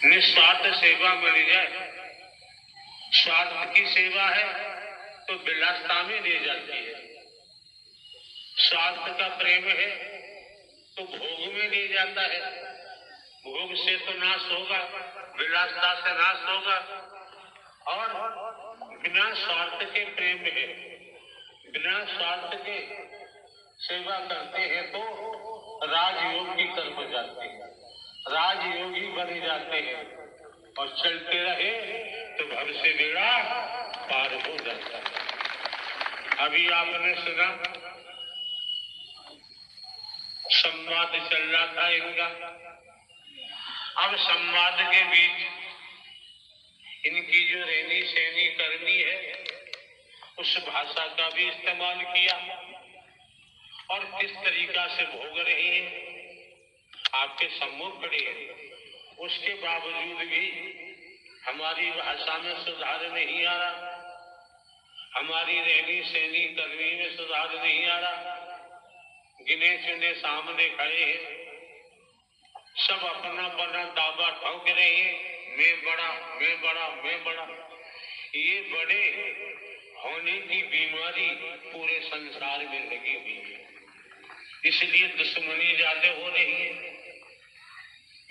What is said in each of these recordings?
निस्वार्थ सेवा मिल जाए। स्वार्थ की सेवा है तो विलासता में ले जाती है, स्वार्थ का प्रेम है तो भोग में ले जाता है। भोग से तो नाश होगा, विलासता से नाश होगा। और बिना स्वार्थ के प्रेम है, बिना स्वार्थ के सेवा करते हैं तो राजयोग की तरफ जाते हैं, राजयोगी बन जाते हैं। और चलते रहे तो भव से बेड़ा पार हो जाता है। अभी आपने सुना संवाद चल रहा था इनका। अब संवाद के बीच इनकी जो रहनी सहनी करनी है उस भाषा का भी इस्तेमाल किया और किस तरीका से भोग रहे हैं आपके सम्मुख खड़े हैं। उसके बावजूद भी हमारी भाषा में सुधार नहीं आ रहा, हमारी रहनी सहनी करनी में सुधार नहीं आ रहा। गिने चुने सामने खड़े हैं, सब अपना अपना दावा ठोक रहे हैं, मैं बड़ा मैं बड़ा मैं बड़ा। ये बड़े होने की बीमारी पूरे संसार में लगी हुई है, इसलिए दुश्मनी ज्यादा हो रही है,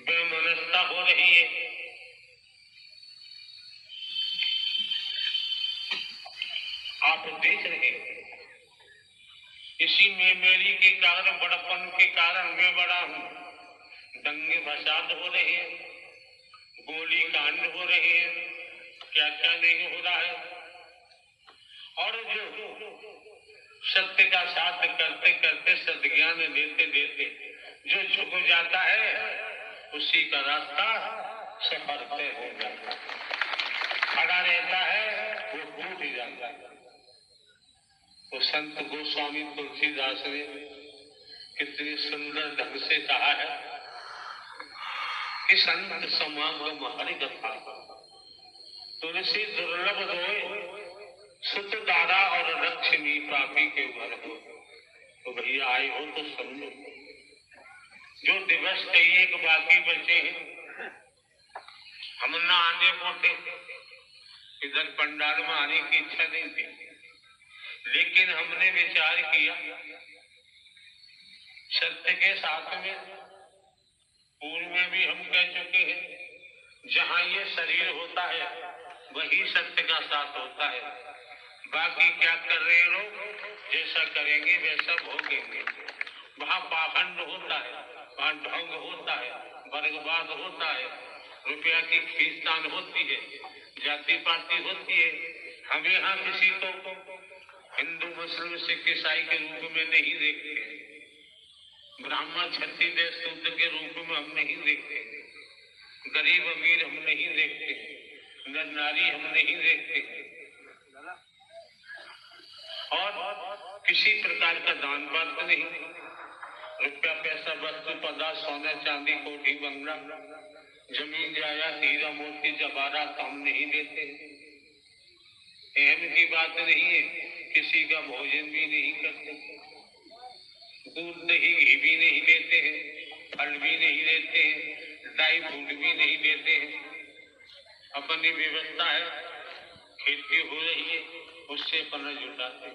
बेमनस्ता हो रही है। आप देख रहे हैं इसी में मेरी के कारण, बड़पन के कारण मैं बड़ा हूं, दंगे फसाद हो रहे हैं, गोली कांड हो रहे हैं, क्या क्या नहीं हो रहा है। और जो सत्य का साथ करते करते सद्ज्ञान देते देते जो झुक जाता है उसी का रास्ता सफर तय हो जाता है, खड़ा रहता है वो टूट जाता है। तो संत गोस्वामी तुलसीदास ने कितनी सुंदर ढंग से कहा है कि संत समागम हरि कथा तुलसी दुर्लभ दोय सुत दारा और लक्ष्मी पापी के घर हो। तो भैया आए हो तो समझो, जो दिवस कई एक बाकी बचे हैं, हम ना आने को थे, इधर पंडाल में आने की इच्छा नहीं थी, लेकिन हमने विचार किया सत्य के साथ में। पूर्व में भी हम कह चुके हैं जहां ये शरीर होता है वही सत्य का साथ होता है। बाकी क्या कर रहे हैं लोग, जैसा करेंगे वैसा भोगेंगे। वहां पाखंड होता है, वहां ढोंग होता है, वर्गवाद होता है, रुपया की खींचतान होती है, जाति पाति होती है। हम यहाँ किसी को हिंदू मुस्लिम सिख ईसाई के रूप में नहीं देखते, ब्राह्मण क्षत्रिय शूद्र के रूप में हम नहीं देखते, गरीब अमीर हम नहीं देखते, नर नारी हम नहीं देखते। और किसी प्रकार का दान पात्र नहीं, रुपया पैसा वस्तु पदार्थ सोना चांदी कोठी बंगला जमीन जायदाद हीरा मोती जवाहरात हम नहीं देते। अहम की बात नहीं है, किसी का भोजन भी नहीं करते, दूध दही घी भी नहीं लेते हैं, फल भी नहीं लेते हैं, ड्राई फ्रूट भी नहीं लेते हैं। अपनी व्यवस्था है, खेती हो रही है उससे पना जुटाते।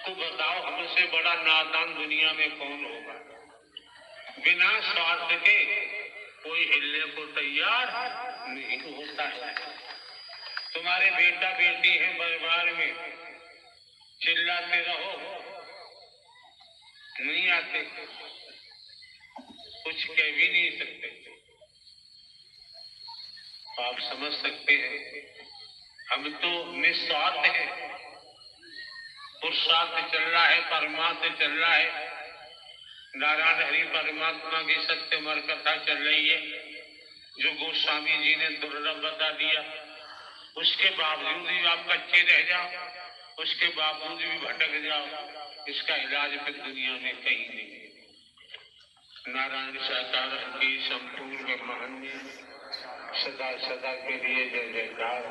तो बताओ हमसे बड़ा नादान दुनिया में कौन होगा। बिना स्वार्थ के कोई हिलने को तैयार नहीं होता है। तुम्हारे बेटा बेटी हैं परिवार में, चिल्लाते रहो नहीं आते, कुछ कह भी नहीं सकते। तो आप समझ सकते हैं हम तो निस्वार्थ है, पुरुषार्थ चल रहा है, परमार्थ चल रहा है, नारायण हरि परमात्मा की सत्य मर कथा चल रही है जो गोस्वामी जी ने दुर्लभ बता दिया। उसके बावजूद भी आप कच्चे रह जाओ, उसके बावजूद भी भटक जाओ, इसका इलाज फिर दुनिया में कहीं नहीं। नारायण साकार की संपूर्ण महान्य सदा सदा के लिए जय जयकार।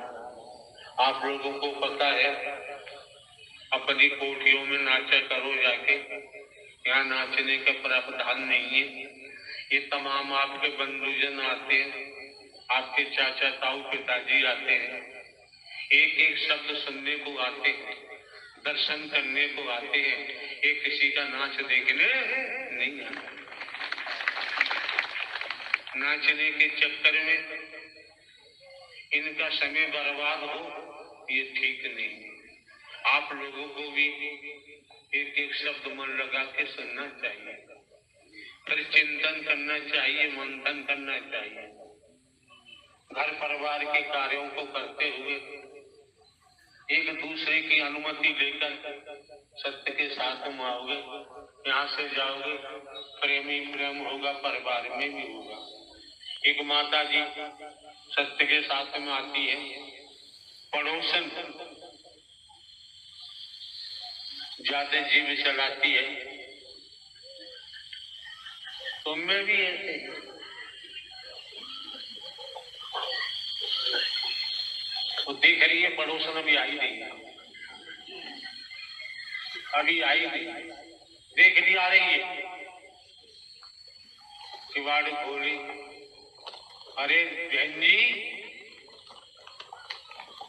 आप लोगों को पता है अपनी कोठियों में नाचा करो जाके, यहाँ नाचने का प्रावधान नहीं है। ये तमाम आपके बंधुजन आते हैं, आपके चाचा ताऊ पिताजी आते हैं, एक एक शब्द सुनने को आते हैं, दर्शन करने को आते हैं, एक किसी का नाच देखने नहीं आता। नाचने के चक्कर में इनका समय बर्बाद हो ये ठीक नहीं। आप लोगों को भी एक एक शब्द मन लगा के सुनना चाहिए, फिर चिंतन करना चाहिए, मंथन करना चाहिए। घर परिवार के कार्यों को करते हुए एक दूसरे की अनुमति लेकर सत्य के साथ में आओगे, यहाँ से जाओगे, प्रेमी प्रेम होगा, परिवार में भी होगा। एक माता जी सत्य के साथ में आती है, पड़ोसन ज्यादा जीव चलाती है, तुम में भी ऐसे तो देख रही है, पड़ोसन अभी आई नहीं, अभी आई नहीं, देख ली आ रही है, किवाड़ खोली, अरे बहन जी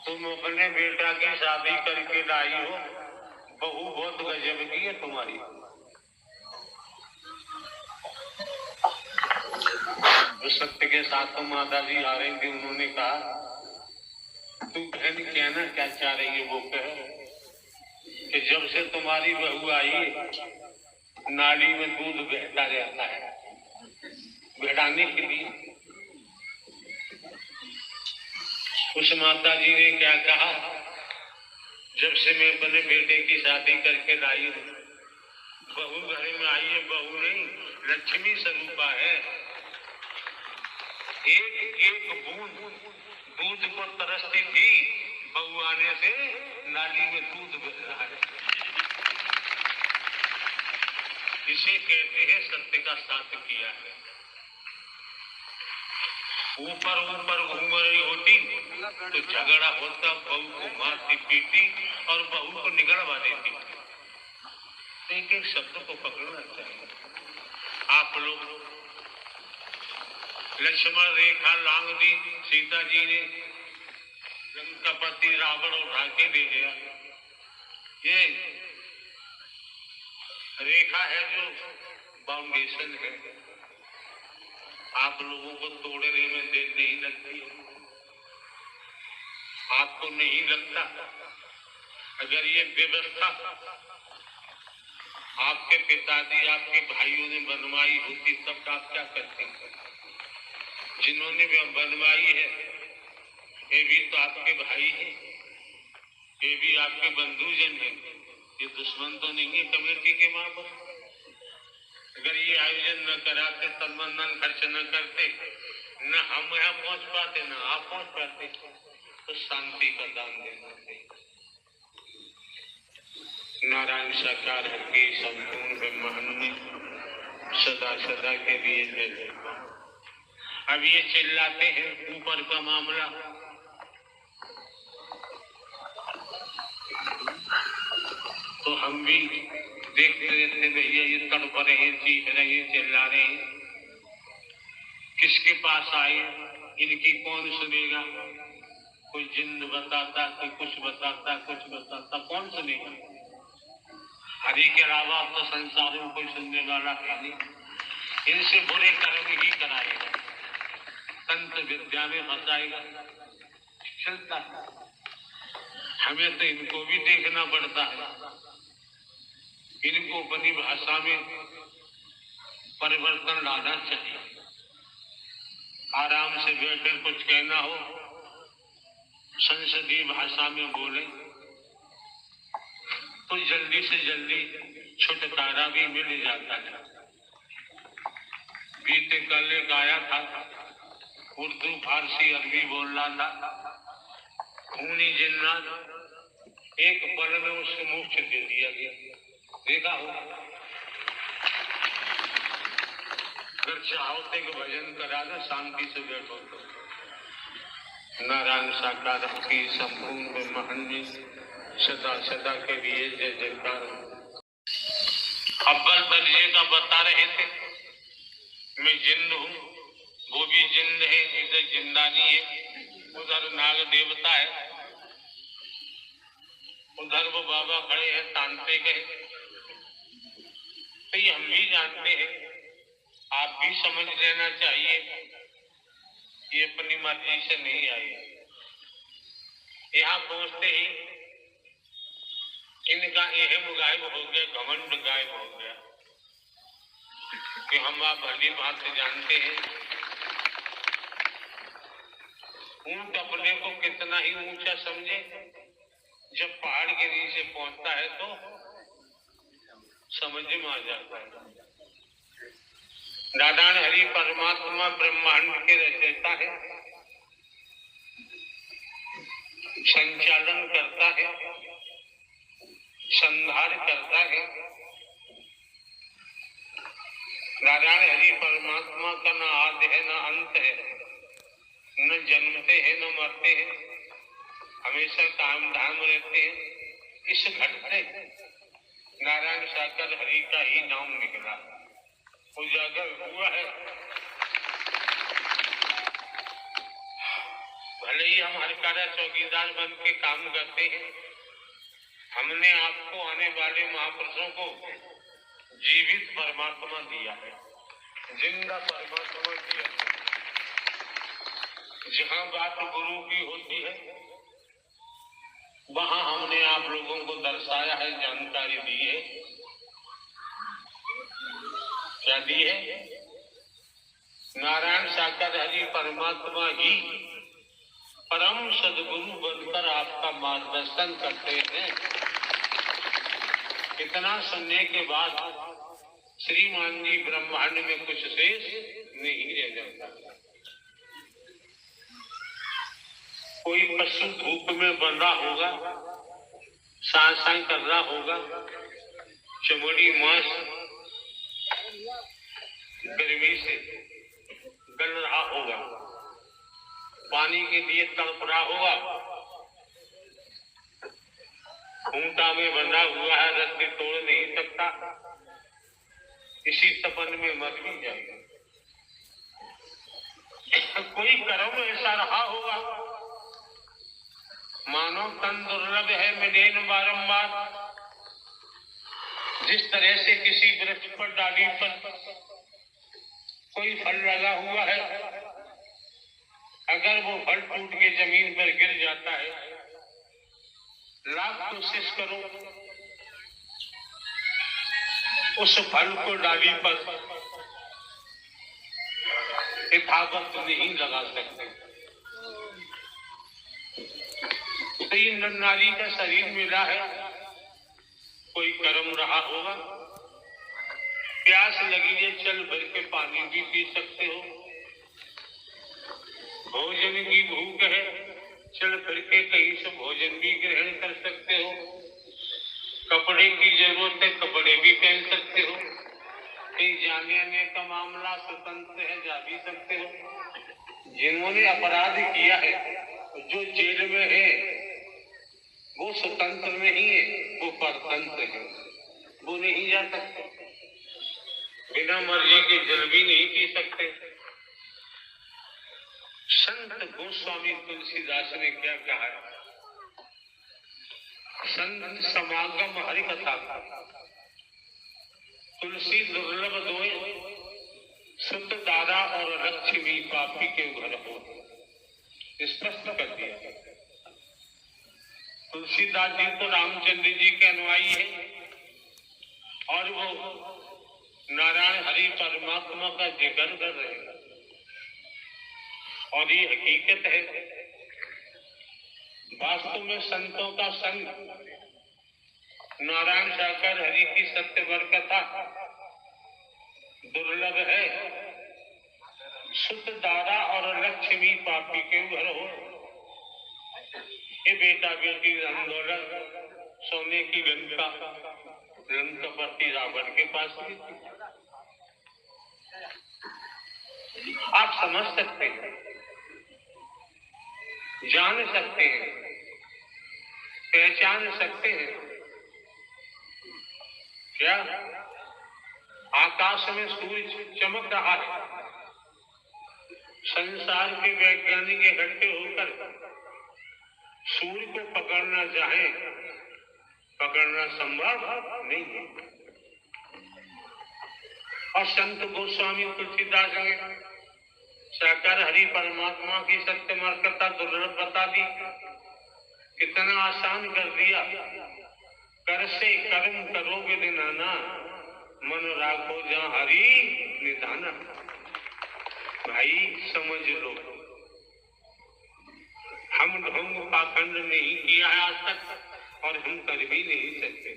तुम अपने बेटा की शादी करके लाई हो, बहू बहुत गजब की है तुम्हारी। सत्य के साथ तो माता जी आ रही थी, उन्होंने कहा तू बहन कहना क्या चाह रही है। वो कहे कि जब से तुम्हारी बहू आई है नाली में दूध बहता रहता है, बहलाने के लिए। उस माता जी ने क्या कहा, जब से मैं अपने बेटे की शादी करके लाई हूँ, बहू घर में आई है, बहू नहीं लक्ष्मी स्वरूपा है। एक एक बूंद दूध को तरसती थी, बहू आने से नाली में दूध बह रहा है। इसे कहते हैं सत्य का साथ किया है। ऊपर ऊपर घूम रही होती तो झगड़ा होता, बहू को मारती पीटी और बहू को निगलवा देती। एक एक शब्द को पकड़ना चाहिए। आप लोग लक्ष्मण रेखा लांग दी, सीता जी ने लंका पति रावण उठा के ले गया। ये रेखा है जो बाउंडेशन है, आप लोगों को तोड़ने में देर नहीं लगती, आपको नहीं लगता। अगर ये व्यवस्था आपके पिताजी आपके भाइयों ने बनवाई होती तब आप क्या करते? जिन्होंने बनवाई है ये भी तो आपके भाई हैं, ये भी आपके बंधुजन हैं, ये दुश्मन तो नहीं है कमेटी के माँ बाप। अगर ये आयोजन न कराते, संबंधन खर्च न करते, न हम यहाँ पहुंच पाते न आप पहुंच पाते, तो शांति का दान देना चाहिए। नारायण साकार है कि संपूर्ण ब्रह्मांड में सदा सदा के लिए जय। अब ये चिल्लाते हैं ऊपर का मामला, तो हम भी देखते रहते भैया ये तड़प रहे, चीख रहे, चिल्ला रहे, किसके पास आए, इनकी कौन सुनेगा। कोई जिन्न बताता, कोई कुछ बताता, कुछ बताता, कौन सुनेगा। हरि के अलावा तो संसार में कोई सुनने वाला है नहीं। इनसे बुरे कर्म ही कराएगा, तंत्र विद्या में फंसाएगा, चलता है। हमें तो इनको भी देखना पड़ता है, इनको अपनी भाषा में परिवर्तन लाना चाहिए। आराम से बैठे कुछ कहना हो संसदीय भाषा में बोले तो जल्दी से जल्दी छुटकारा भी मिल जाता है। बीते कल एक आया था, उर्दू फारसी अरबी बोल रहा था, खूनी जिन्नात, एक पल में उसको मोक्ष दे दिया गया। देखा हो, अगर चाहो तो भजन करा दो, शांति से बैठो तो। नारायण साकार की संपूर्ण ब्रह्मांड में सदा सदा के लिए जय जयकार। अव्वल दर्जे का बता रहे थे, मैं जिन्न हूँ, वो भी जिंद है, इधर जिंदानी है, उधर नाग देवता है, उधर वो बाबा खड़े हैं तांत्रिक है। तो ये हम भी जानते हैं, आप भी समझ लेना चाहिए, ये अपनी मर्जी से नहीं आई। यहाँ पहुंचते ही इनका अहम गायब हो गया, घमंड गायब हो गया कि हम आप भली बात से जानते हैं ऊंट अपने को कितना ही ऊंचा समझे, जब पहाड़ के नीचे पहुंचता है तो समझ में आ जाता है। नारायण हरि परमात्मा ब्रह्मांड के रचयिता है, संचालन करता है, संहार करता है। नारायण हरि परमात्मा का न आदि है न अंत है, न जन्मते हैं न मरते हैं, हमेशा काम धाम रहते हैं। इस घटते नारायण साकर हरि का ही नाम निकला, उजागर हुआ है। भले ही हम हरकारा चौकीदार बन के काम करते हैं, हमने आपको आने वाले महापुरुषों को जीवित परमात्मा दिया है, जिंदा परमात्मा दिया है। जहां बात गुरु की होती है वहां हमने आप लोगों को दर्शाया है, जानकारी दी है। क्या दी है? नारायण साकर हरि परमात्मा ही परम सदगुरु बनकर आपका मार्गदर्शन करते हैं। इतना सुनने के बाद श्रीमान जी ब्रह्मांड में कुछ शेष नहीं रह जाता। कोई पशु धूप में बंधा होगा, सांसाई कर रहा होगा, चमड़ी मांस गर्मी से गल रहा होगा, पानी के लिए तड़प रहा होगा, खूंटा में बंधा हुआ है, रस्सी तोड़ नहीं सकता, इसी तपन में मर भी जाएगा। कोई कर्म ऐसा रहा होगा, मानो तन दुर्लभ है मिलेन बारंबार। जिस तरह से किसी वृक्ष पर डाली पर कोई फल लगा हुआ है, अगर वो फल टूट के जमीन पर गिर जाता है, लाख कोशिश करो उस फल को डाली पर यथावत नहीं लगा सकते। तो नारी का शरीर मिला है, कोई कर्म रहा होगा, प्यास लगी है, चल भर के पानी भी पी सकते हो, भोजन की भूख है, चल फिर के कहीं से भोजन भी ग्रहण कर सकते हो, कपड़े की जरूरत है, कपड़े भी पहन सकते हो, कहीं जाने आने का मामला स्वतंत्र है, जा भी सकते हो। जिन्होंने अपराध किया है, जो जेल में है, वो स्वतंत्र नहीं है, वो परतंत्र है, वो नहीं जा सकते, बिना मर्जी के जल भी नहीं पी सकते। संत गोस्वामी तुलसीदास ने क्या कहा है? संत समागम हरि कथा, तुलसी दुर्लभ दोए, सुत दादा और लक्ष्मी पापी के घर हो, स्पष्ट कर दिया। तुलसीदास जी तो रामचंद्र जी के अनुयायी है और वो नारायण हरि परमात्मा का जिक्र कर रहे हैं, और ये हकीकत है। वास्तव में संतों का संग, नारायण साकर हरि की सत्यवर कथा दुर्लभ है। सुत दादा और लक्ष्मी पापी के घर हो, ये बेटा बेटी आंदोलन, सोने की लंका, लंकापति रावण के पास भी थी। आप समझ सकते हैं, जान सकते हैं, पहचान सकते हैं। क्या आकाश में सूरज चमक रहा है, संसार के वैज्ञानिक इकट्ठे होकर सूर्य को पकड़ना चाहे, पकड़ना संभव नहीं है। और संत गोस्वामी तुलसीदास ने साकार हरि परमात्मा की सत्य मर्कता दुर्लभ बता दी, कितना आसान कर दिया। कर से कर्म करोगे दिनाना, मन राखो जहाँ हरि निधाना। भाई समझ लो, हम ढोंग पाखंड नहीं किया है आज तक और हम कर भी नहीं सकते।